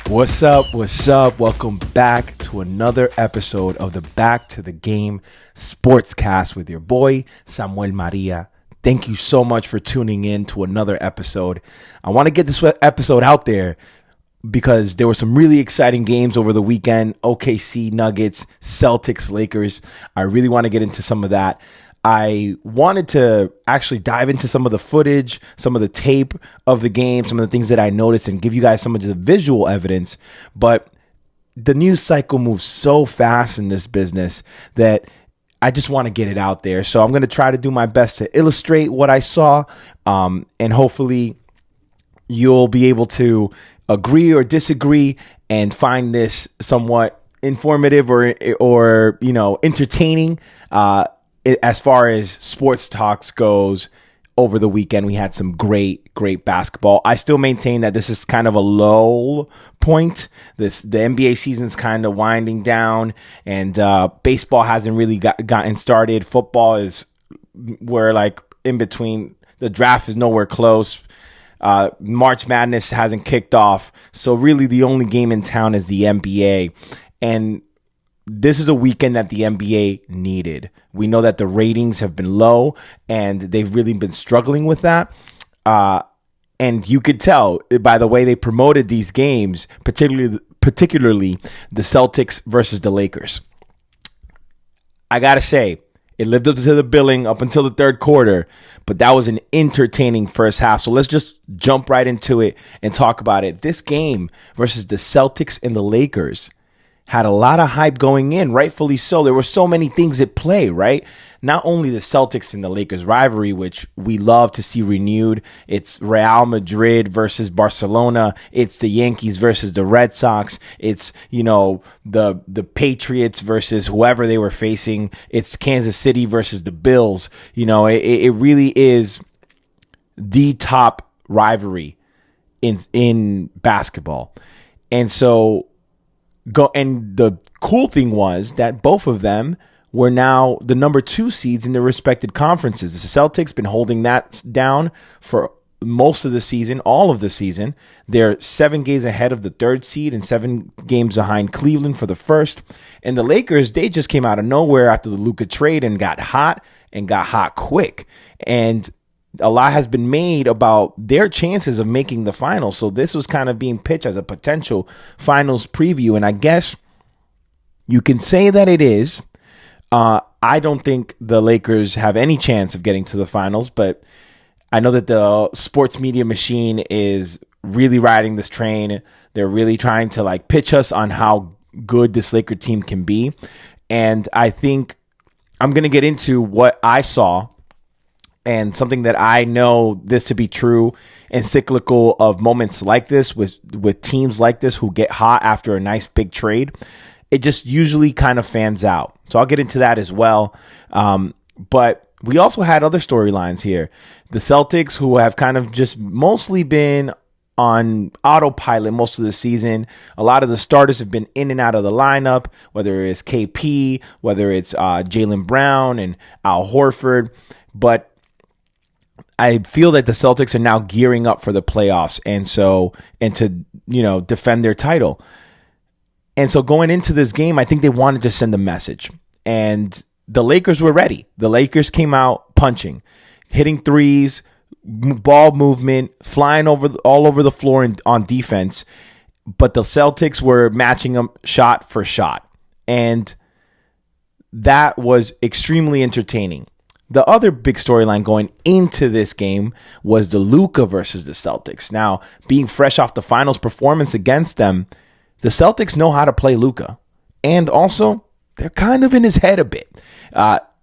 What's up? What's up? Welcome back to another episode of the Back to the Game Sportscast with your boy, Samuel Maria. Thank you so much for tuning in to another episode. I want to get this episode out there because there were some really exciting games over the weekend. OKC Nuggets, Celtics, Lakers. I really want to get into some of that. I wanted to actually dive into some of the footage, some of the tape of the game, some of the things that I noticed and give you guys some of the visual evidence. But the news cycle moves so fast in this business that I just want to get it out there. So I'm going to try to do my best to illustrate what I saw, and hopefully you'll be able to agree or disagree and find this somewhat informative or entertaining. As far as sports talks goes, over the weekend, we had some great basketball. I still maintain that this is kind of a low point. The NBA season's kind of winding down, and baseball hasn't really gotten started. Football is where in between. The draft is nowhere close. March Madness hasn't kicked off. So really the only game in town is the NBA. And this is a weekend that the NBA needed. We know that the ratings have been low, and they've really been struggling with that. And you could tell by the way they promoted these games, particularly the Celtics versus the Lakers. I got to say, it lived up to the billing up until the third quarter, but that was an entertaining first half. So let's just jump right into it and talk about it. This game versus the Celtics and the Lakers had a lot of hype going in, rightfully so. There were so many things at play, right? Not only the Celtics and the Lakers rivalry, which we love to see renewed. It's Real Madrid versus Barcelona. It's the Yankees versus the Red Sox. It's, the Patriots versus whoever they were facing. It's Kansas City versus the Bills. It really is the top rivalry in basketball. And so and the cool thing was that both of them were now the number 2 seeds in their respected conferences. The Celtics been holding that down for most of the season, all of the season. They're 7 games ahead of the 3rd seed and 7 games behind Cleveland for the 1st. And the Lakers, they just came out of nowhere after the Luka trade and got hot quick. And a lot has been made about their chances of making the finals. So this was kind of being pitched as a potential finals preview. And I guess you can say that it is. I don't think the Lakers have any chance of getting to the finals, but I know that the sports media machine is really riding this train. They're really trying to pitch us on how good this Laker team can be. And I think I'm going to get into what I saw and something that I know this to be true and cyclical of moments like this with teams like this who get hot after a nice big trade. It just usually kind of fans out. So I'll get into that as well. But we also had other storylines here. The Celtics, who have kind of just mostly been on autopilot most of the season. A lot of the starters have been in and out of the lineup, whether it's KP, whether it's Jaylen Brown and Al Horford. But I feel that the Celtics are now gearing up for the playoffs and to defend their title. And so going into this game, I think they wanted to send a message. And the Lakers were ready. The Lakers came out punching, hitting threes, ball movement, flying all over the floor on defense. But the Celtics were matching them shot for shot. And that was extremely entertaining. The other big storyline going into this game was the Luka versus the Celtics. Now, being fresh off the finals performance against them, the Celtics know how to play Luka. And also, they're kind of in his head a bit.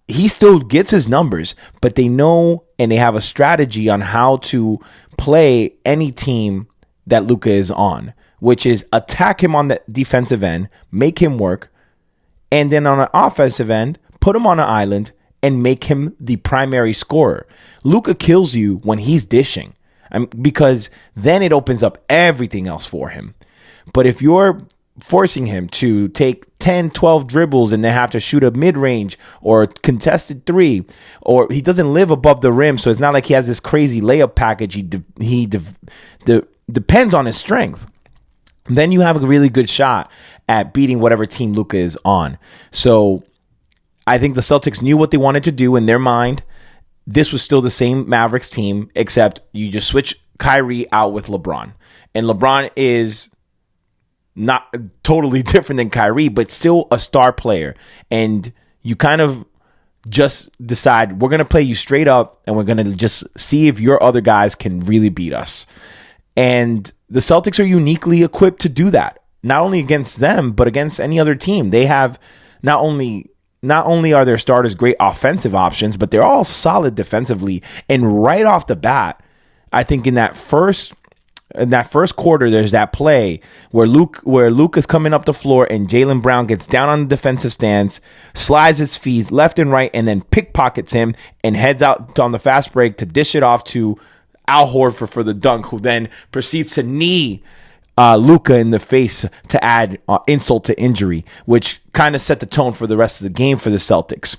He still gets his numbers, but they know and they have a strategy on how to play any team that Luka is on, which is attack him on the defensive end, make him work, and then on an offensive end, put him on an island and make him the primary scorer. Luka kills you when he's dishing, because then it opens up everything else for him. But if you're forcing him to take 10, 12 dribbles and then have to shoot a mid-range or contested three, or he doesn't live above the rim, so it's not like he has this crazy layup package. He depends on his strength. then you have a really good shot at beating whatever team Luka is on. So I think the Celtics knew what they wanted to do in their mind. This was still the same Mavericks team, except you just switch Kyrie out with LeBron. And LeBron is not totally different than Kyrie, but still a star player. And you kind of just decide, we're going to play you straight up, and we're going to just see if your other guys can really beat us. And the Celtics are uniquely equipped to do that, not only against them, but against any other team. They have not only are their starters great offensive options, but they're all solid defensively. And right off the bat, I think in that first quarter, there's that play where Luke is coming up the floor and Jaylen Brown gets down on the defensive stance, slides his feet left and right, and then pickpockets him and heads out on the fast break to dish it off to Al Horford for the dunk, who then proceeds to knee Luka in the face to add insult to injury, which kind of set the tone for the rest of the game for the Celtics.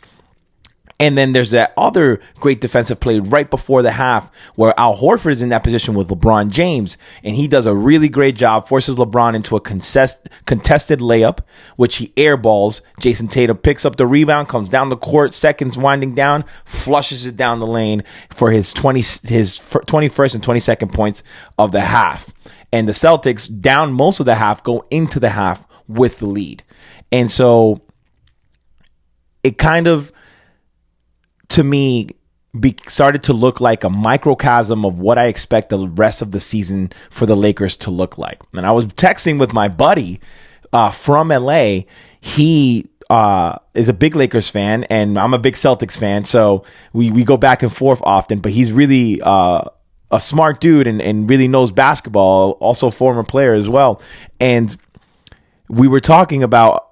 And then there's that other great defensive play right before the half where Al Horford is in that position with LeBron James, and he does a really great job, forces LeBron into a contested layup, which he airballs. Jason Tatum picks up the rebound, comes down the court, seconds winding down, flushes it down the lane for his 21st and 22nd points of the half. And the Celtics, down most of the half, go into the half with the lead. And so it kind of, to me, started to look like a microcosm of what I expect the rest of the season for the Lakers to look like. And I was texting with my buddy from LA. He is a big Lakers fan, and I'm a big Celtics fan. So we go back and forth often, but he's really a smart dude and really knows basketball, also former player as well. And we were talking about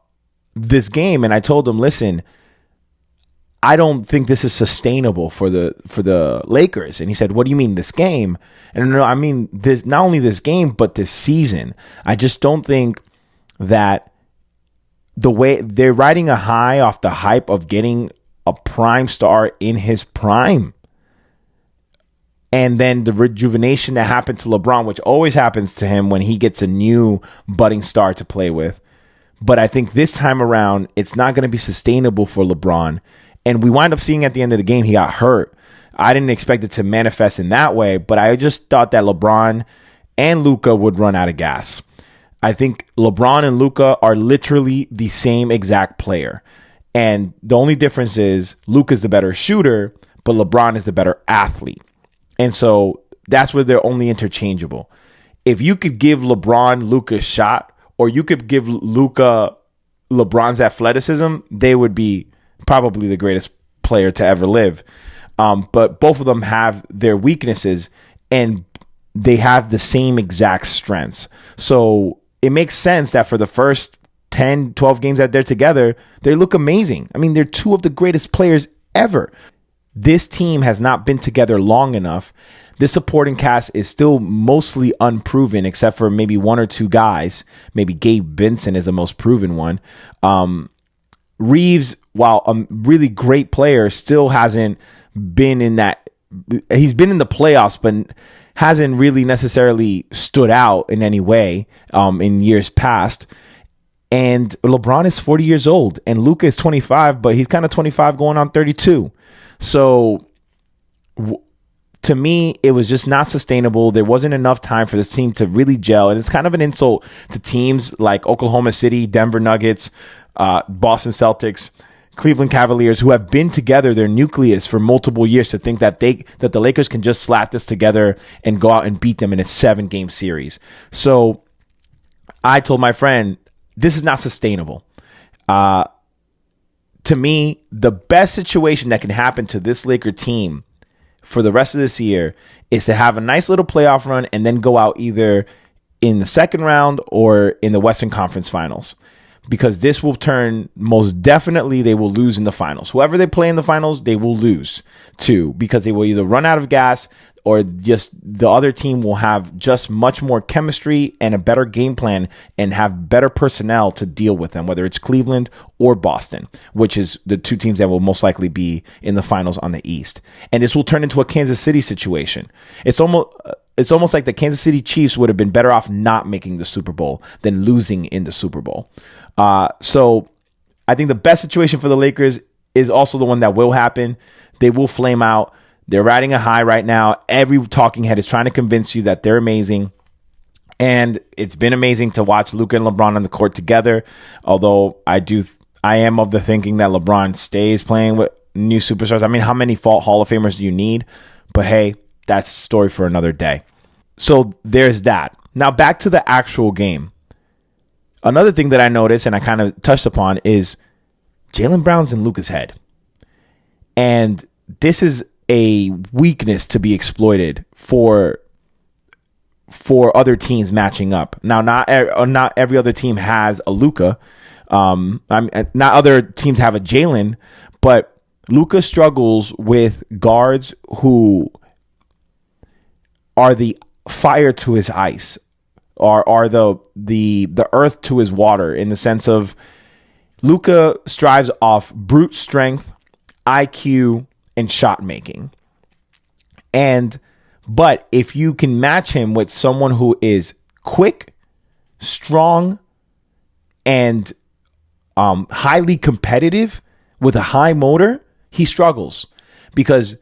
this game, and I told him, listen, I don't think this is sustainable for the Lakers. And he said, what do you mean, this game? And no, I mean this, not only this game, but this season. I just don't think that the way they're riding a high off the hype of getting a prime star in his prime. And then the rejuvenation that happened to LeBron, which always happens to him when he gets a new budding star to play with. But I think this time around, it's not going to be sustainable for LeBron. And we wind up seeing at the end of the game, he got hurt. I didn't expect it to manifest in that way, but I just thought that LeBron and Luka would run out of gas. I think LeBron and Luka are literally the same exact player. And the only difference is Luka's the better shooter, but LeBron is the better athlete. And so that's where they're only interchangeable. If you could give LeBron Luka's shot, or you could give Luka LeBron's athleticism, they would be probably the greatest player to ever live. But both of them have their weaknesses, and they have the same exact strengths. So it makes sense that for the first 10, 12 games that they're together, they look amazing. I mean, they're two of the greatest players ever. This team has not been together long enough. This supporting cast is still mostly unproven, except for maybe one or two guys. Maybe Gabe Vincent is the most proven one. Reeves, while a really great player, still hasn't been in that. He's been in the playoffs, but hasn't really necessarily stood out in any way in years past. And LeBron is 40 years old, and Luka is 25, but he's kind of 25 going on 32. So to me, it was just not sustainable. There wasn't enough time for this team to really gel. And it's kind of an insult to teams like Oklahoma City, Denver Nuggets, Boston Celtics, Cleveland Cavaliers, who have been together, their nucleus, for multiple years, to think that the Lakers can just slap this together and go out and beat them in a 7-game series. So I told my friend, this is not sustainable. To me, the best situation that can happen to this Laker team for the rest of this year is to have a nice little playoff run and then go out either in the second round or in the Western Conference Finals. Because this will turn, most definitely, they will lose in the finals. Whoever they play in the finals, they will lose to, because they will either run out of gas or just the other team will have just much more chemistry and a better game plan and have better personnel to deal with them, whether it's Cleveland or Boston, which is the two teams that will most likely be in the finals on the East. And this will turn into a Kansas City situation. It's almost it's almost like the Kansas City Chiefs would have been better off not making the Super Bowl than losing in the Super Bowl. So I think the best situation for the Lakers is also the one that will happen. They will flame out. They're riding a high right now. Every talking head is trying to convince you that they're amazing. And it's been amazing to watch Luka and LeBron on the court together. Although I am of the thinking that LeBron stays playing with new superstars. I mean, how many Hall of Famers do you need? But hey, that's a story for another day. So there's that. Now back to the actual game. Another thing that I noticed and I kind of touched upon is Jaylen Brown's in Luka's head. And this is a weakness to be exploited for other teams matching up. Now, not every other team has a Luka. Not other teams have a Jaylen, but Luka struggles with guards who are the fire to his ice, or are the earth to his water, in the sense of Luka strives off brute strength, IQ, and shot making. But if you can match him with someone who is quick, strong, and highly competitive with a high motor, he struggles because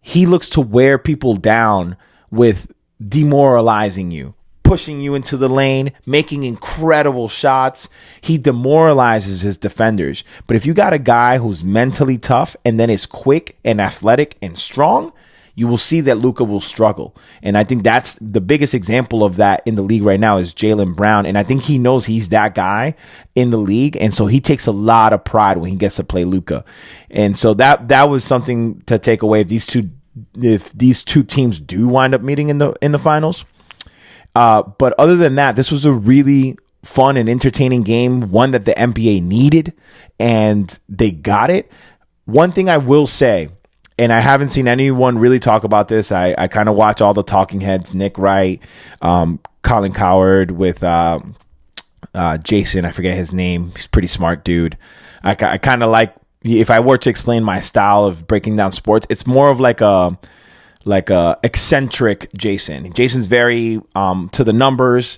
he looks to wear people down with demoralizing you, pushing you into the lane, making incredible shots. He demoralizes his defenders. But if you got a guy who's mentally tough and then is quick and athletic and strong, you will see that Luka will struggle. And I think that's the biggest example of that in the league right now is Jaylen Brown. And I think he knows he's that guy in the league. And so he takes a lot of pride when he gets to play Luka. And so that was something to take away if these two teams do wind up meeting in the finals. But other than that, this was a really fun and entertaining game, one that the NBA needed, and they got it. One thing I will say, and I haven't seen anyone really talk about this. I kind of watch all the talking heads, Nick Wright, Colin Cowherd with Jason. I forget his name. He's a pretty smart dude. I kind of like, if I were to explain my style of breaking down sports, it's more of like a eccentric Jason. Jason's very to the numbers,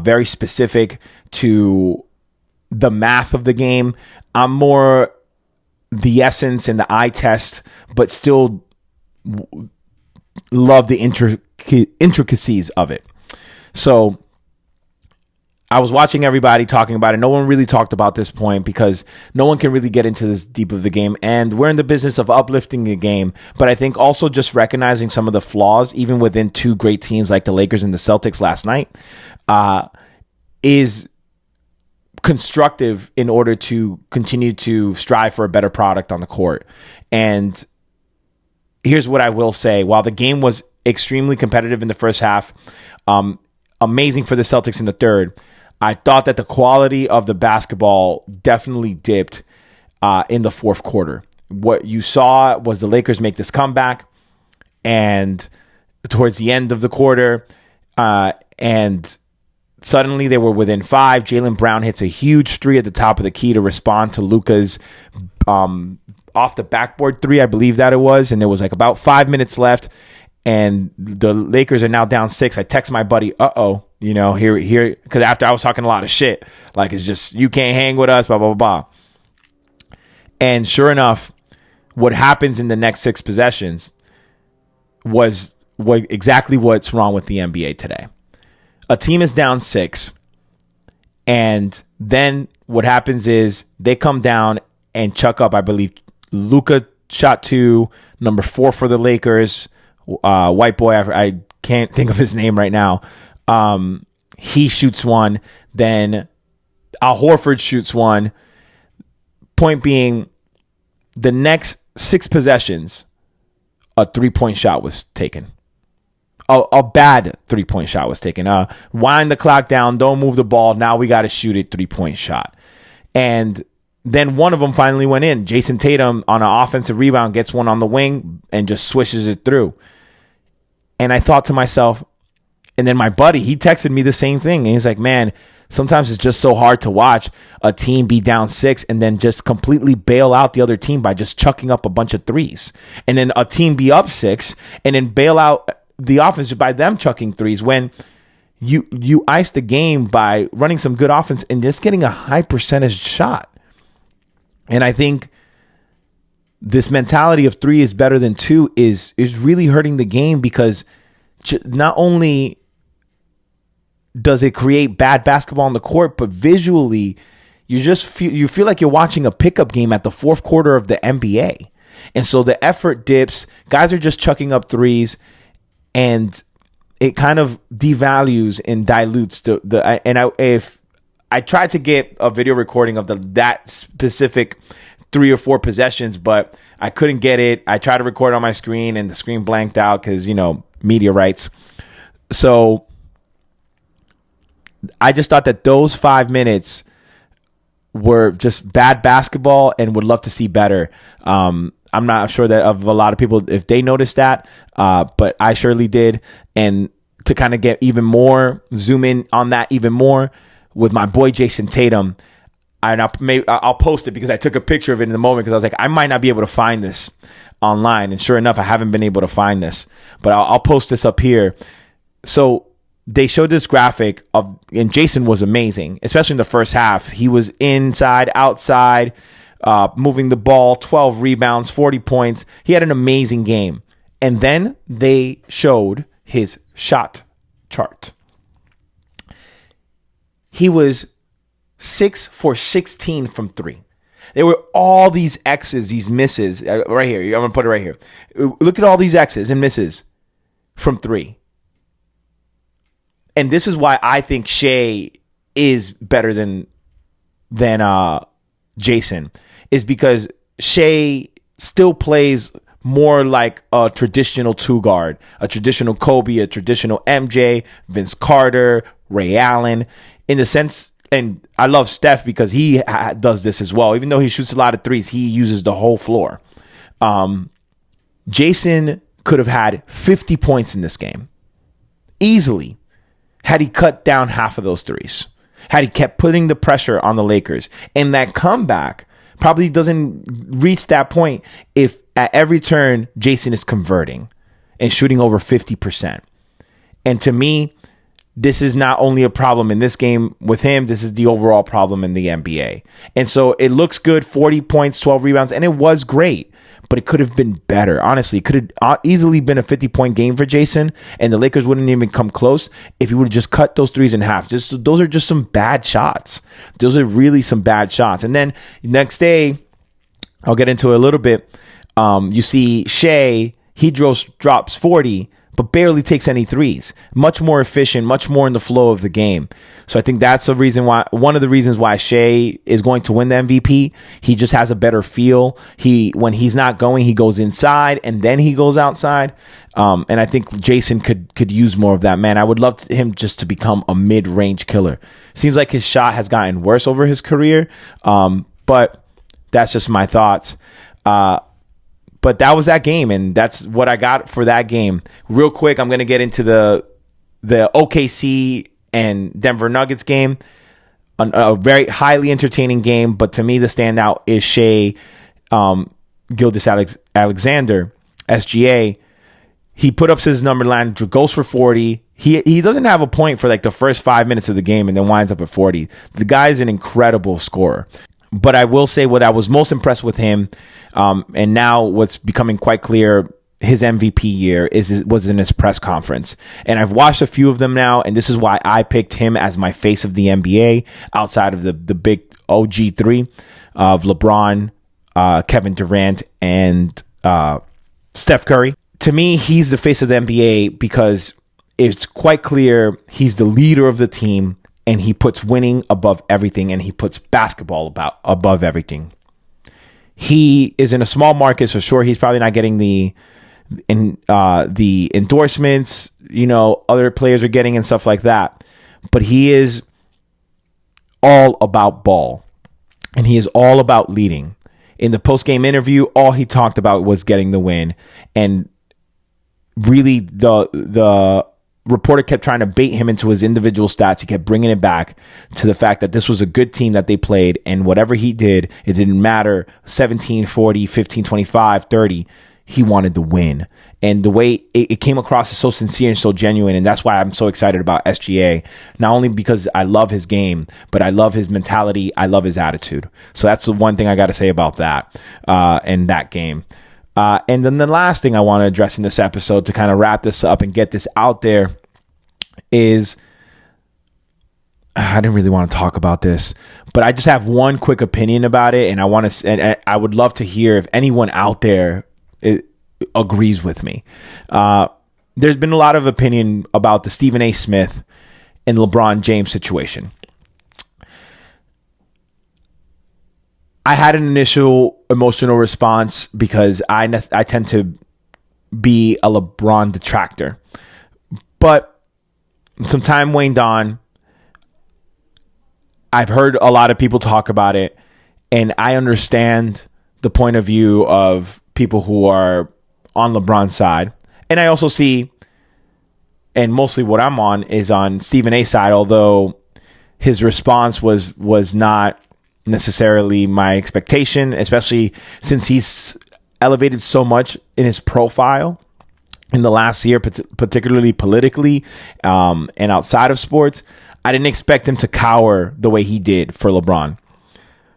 very specific to the math of the game. I'm more the essence and the eye test, but still love the intricacies of it. So I was watching everybody talking about it. No one really talked about this point because no one can really get into this deep of the game. And we're in the business of uplifting the game. But I think also just recognizing some of the flaws, even within two great teams like the Lakers and the Celtics last night, is constructive in order to continue to strive for a better product on the court. And here's what I will say. While the game was extremely competitive in the first half, amazing for the Celtics in the third, I thought that the quality of the basketball definitely dipped in the fourth quarter. What you saw was the Lakers make this comeback, and towards the end of the quarter, and suddenly they were within 5. Jaylen Brown hits a huge three at the top of the key to respond to Luka's off the backboard three, I believe that it was. And there was like about 5 minutes left, and the Lakers are now down 6. I text my buddy, here, because after I was talking a lot of shit, like, it's just, you can't hang with us, blah, blah, blah, blah. And sure enough, what happens in the next 6 possessions was exactly what's wrong with the NBA today. A team is down 6, and then what happens is they come down and chuck up, I believe, Luka shot 2, number 4 for the Lakers, white boy, I can't think of his name right now. He shoots 1, then Al Horford shoots 1. Point being, the next 6 possessions, a 3-point shot was taken. A bad 3-point shot was taken. Wind the clock down, don't move the ball. Now we got to shoot it, 3-point shot. And then one of them finally went in. Jason Tatum on an offensive rebound gets one on the wing and just swishes it through. And I thought to myself, and then my buddy, he texted me the same thing. And he's like, man, sometimes it's just so hard to watch a team be down 6 and then just completely bail out the other team by just chucking up a bunch of threes. And then a team be up 6 and then bail out the offense by them chucking threes when you ice the game by running some good offense and just getting a high percentage shot. And I think this mentality of 3 is better than 2 is really hurting the game, because not only does it create bad basketball on the court, but visually you feel like you're watching a pickup game at the fourth quarter of the NBA. And so the effort dips, guys are just chucking up threes, and it kind of devalues and dilutes if I tried to get a video recording of that specific 3 or 4 possessions, but I couldn't get it. I tried to record on my screen and the screen blanked out because, media rights. So I just thought that those 5 minutes were just bad basketball and would love to see better. I'm not sure that of a lot of people if they noticed that, but I surely did. And to kind of get even more, zoom in on that even more with my boy Jason Tatum. And I'll post it because I took a picture of it in the moment, because I was like, I might not be able to find this online. And sure enough, I haven't been able to find this, but I'll post this up here. So they showed this graphic and Jason was amazing, especially in the first half. He was inside, outside, moving the ball, 12 rebounds, 40 points. He had an amazing game. And then they showed his shot chart. He was 6 for 16 from 3. There were all these X's, these misses right here. I'm going to put it right here. Look at all these X's and misses from 3. And this is why I think Shai is better than Jason, is because Shai still plays more like a traditional 2 guard, a traditional Kobe, a traditional MJ, Vince Carter, Ray Allen, in the sense. And I love Steph because he does this as well. Even though he shoots a lot of threes, he uses the whole floor. Jason could have had 50 points in this game easily had he cut down half of those threes, had he kept putting the pressure on the Lakers. And that comeback probably doesn't reach that point if at every turn Jason is converting and shooting over 50%. And to me, this is not only a problem in this game with him, this is the overall problem in the NBA. And so it looks good, 40 points, 12 rebounds, and it was great, but it could have been better. Honestly, it could have easily been a 50-point game for Jason, and the Lakers wouldn't even come close if he would have just cut those threes in half. Those are just some bad shots. Those are really some bad shots. And then next day, I'll get into it a little bit. You see Shai, he drops 40, but barely takes any threes. Much more efficient, much more in the flow of the game. So I think that's one of the reasons why Shai is going to win the MVP. He just has a better feel. When he's not going, he goes inside and then he goes outside. And I think Jason could use more of that. Man, I would love him just to become a mid-range killer. Seems like his shot has gotten worse over his career. But that's just my thoughts. But that was that game, and that's what I got for that game. Real quick, I'm going to get into the OKC and Denver Nuggets game. A very highly entertaining game, but to me, the standout is Shai Gilgeous-Alexander, SGA. He put up his number line, goes for 40. He doesn't have a point for like the first 5 minutes of the game and then winds up at 40. The guy is an incredible scorer. But I will say what I was most impressed with him, and now what's becoming quite clear, his MVP year was in his press conference. And I've watched a few of them now, and this is why I picked him as my face of the NBA outside of the big OG3 of LeBron, Kevin Durant, and Steph Curry. To me, he's the face of the NBA because it's quite clear he's the leader of the team. And he puts winning above everything, and he puts basketball above everything. He is in a small market, so sure, he's probably not getting the endorsements, other players are getting and stuff like that. But he is all about ball, and he is all about leading. In the post-game interview, all he talked about was getting the win, and really the reporter kept trying to bait him into his individual stats. He kept bringing it back to the fact that this was a good team that they played, and whatever he did, it didn't matter. 17, 40, 15, 25, 30. he wanted to win. And the way it came across is so sincere and so genuine. And that's why I'm so excited about SGA. Not only because I love his game, but I love his mentality. I love his attitude. So that's the one thing I got to say about that and that game. And then the last thing I want to address in this episode to kind of wrap this up and get this out there is, I didn't really want to talk about this, but I just have one quick opinion about it. And I would love to hear if anyone out there agrees with me. There's been a lot of opinion about the Stephen A. Smith and LeBron James situation. I had an initial emotional response because I tend to be a LeBron detractor. But some time waned on. I've heard a lot of people talk about it, and I understand the point of view of people who are on LeBron's side. And I also see, and mostly what I'm on is on Stephen A's side, although his response was not necessarily my expectation, especially since he's elevated so much in his profile in the last year, particularly politically and outside of sports. I didn't expect him to cower the way he did for LeBron.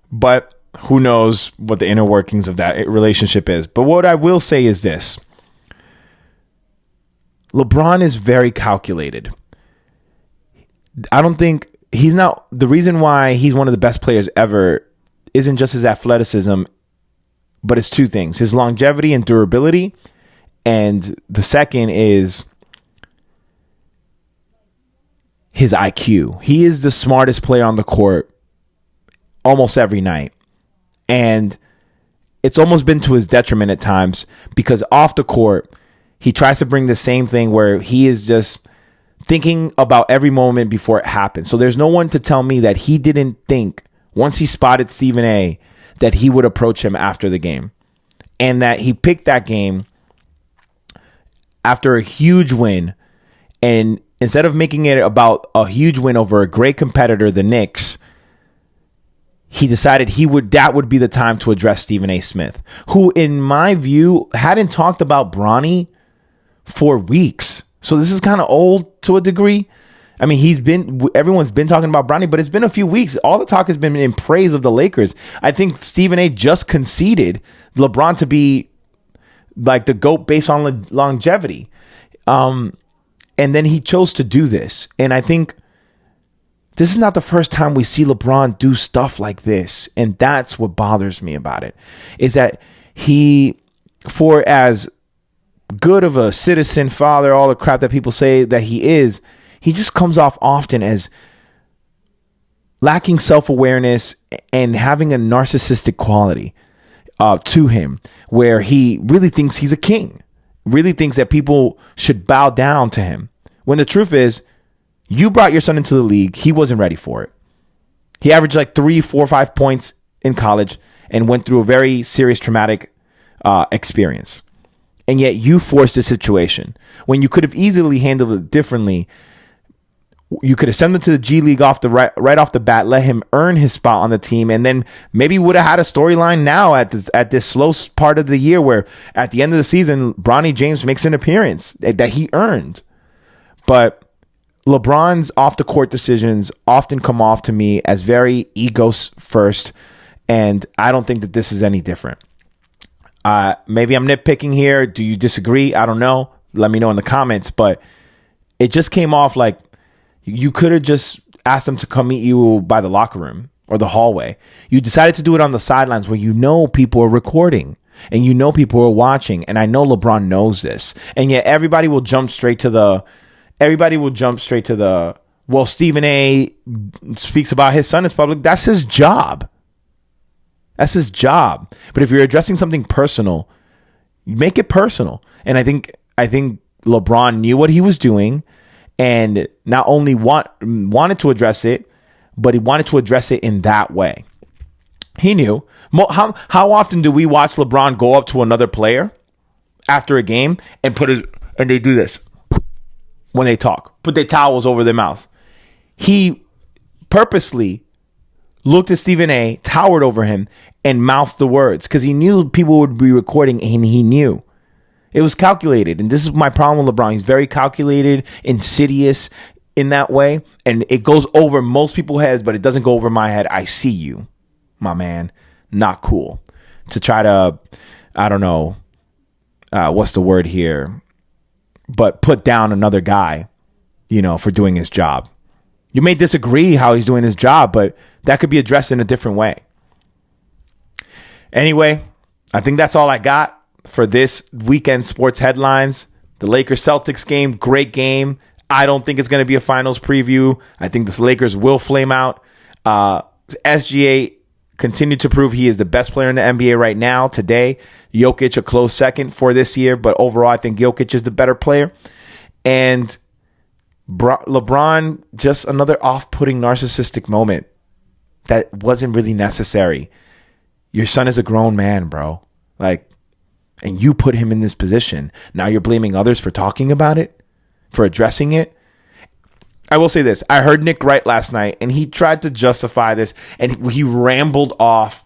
But who knows what the inner workings of that relationship is. But what I will say is this. LeBron is very calculated. I don't think he's not, the reason why he's one of the best players ever isn't just his athleticism, but it's two things: his longevity and durability. And the second is his IQ. He is the smartest player on the court almost every night. And it's almost been to his detriment at times, because off the court, he tries to bring the same thing where he is just thinking about every moment before it happens. So there's no one to tell me that he didn't think, once he spotted Stephen A., that he would approach him after the game. And that he picked that game after a huge win. And instead of making it about a huge win over a great competitor, the Knicks, he decided that would be the time to address Stephen A. Smith, who, in my view, hadn't talked about Bronny for weeks. So this is kind of old to a degree. I mean, everyone's been talking about Bronny, but it's been a few weeks. All the talk has been in praise of the Lakers. I think Stephen A. just conceded LeBron to be like the GOAT based on longevity. And then he chose to do this. And I think this is not the first time we see LeBron do stuff like this. And that's what bothers me about it, is that for as good of a citizen, father, all the crap that people say that he just comes off often as lacking self-awareness and having a narcissistic quality to him, where he really thinks he's a king, really thinks that people should bow down to him. When the truth is, you brought your son into the league. He wasn't ready for it. He averaged like 3, 4, 5 points in college and went through a very serious traumatic experience. And yet you forced a situation when you could have easily handled it differently. You could have sent him to the G League right off the bat, let him earn his spot on the team, and then maybe would have had a storyline now at this slow part of the year where at the end of the season, Bronny James makes an appearance that he earned. But LeBron's off-the-court decisions often come off to me as very ego first, and I don't think that this is any different. Maybe I'm nitpicking here. Do you disagree? I don't know. Let me know in the comments. But it just came off like you could have just asked them to come meet you by the locker room or the hallway. You decided to do it on the sidelines where you know people are recording and you know people are watching. And I know LeBron knows this. And yet everybody will jump straight to the, well, Stephen A. speaks about his son as public. That's his job. That's his job. But if you're addressing something personal, make it personal. And I think LeBron knew what he was doing, and not only wanted to address it, but he wanted to address it in that way. He knew. How often do we watch LeBron go up to another player after a game and and they do this when they talk, put their towels over their mouths? He purposely looked at Stephen A., towered over him, and mouthed the words because he knew people would be recording, and he knew. It was calculated. And this is my problem with LeBron. He's very calculated, insidious in that way. And it goes over most people's heads, but it doesn't go over my head. I see you, my man. Not cool. To try to, I don't know, what's the word here? But put down another guy, for doing his job. You may disagree how he's doing his job, but that could be addressed in a different way. Anyway, I think that's all I got for this weekend sports headlines. The Lakers-Celtics game, great game. I don't think it's going to be a finals preview. I think the Lakers will flame out. SGA continued to prove he is the best player in the NBA right now, today. Jokic a close second for this year, but overall I think Jokic is the better player. And LeBron, just another off-putting narcissistic moment that wasn't really necessary. Your son is a grown man, bro. And you put him in this position. Now you're blaming others for talking about it, for addressing it. I will say this. I heard Nick Wright last night, and he tried to justify this, and he rambled off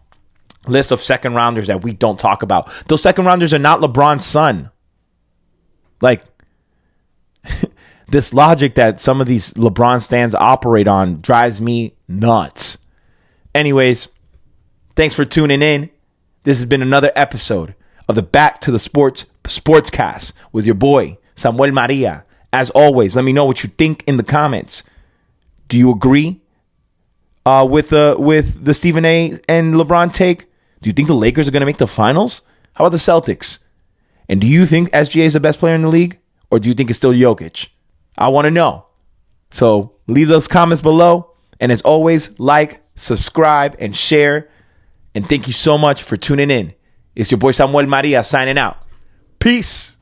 a list of second rounders that we don't talk about. Those second rounders are not LeBron's son. This logic that some of these LeBron stands operate on drives me nuts. Anyways, thanks for tuning in. This has been another episode of the Back to the Sportscast with your boy, Samuel Maria. As always, let me know what you think in the comments. Do you agree with the Stephen A. and LeBron take? Do you think the Lakers are going to make the finals? How about the Celtics? And do you think SGA is the best player in the league? Or do you think it's still Jokic? I want to know. So leave those comments below. And as always, like, subscribe, and share. And thank you so much for tuning in. It's your boy Samuel Maria signing out. Peace.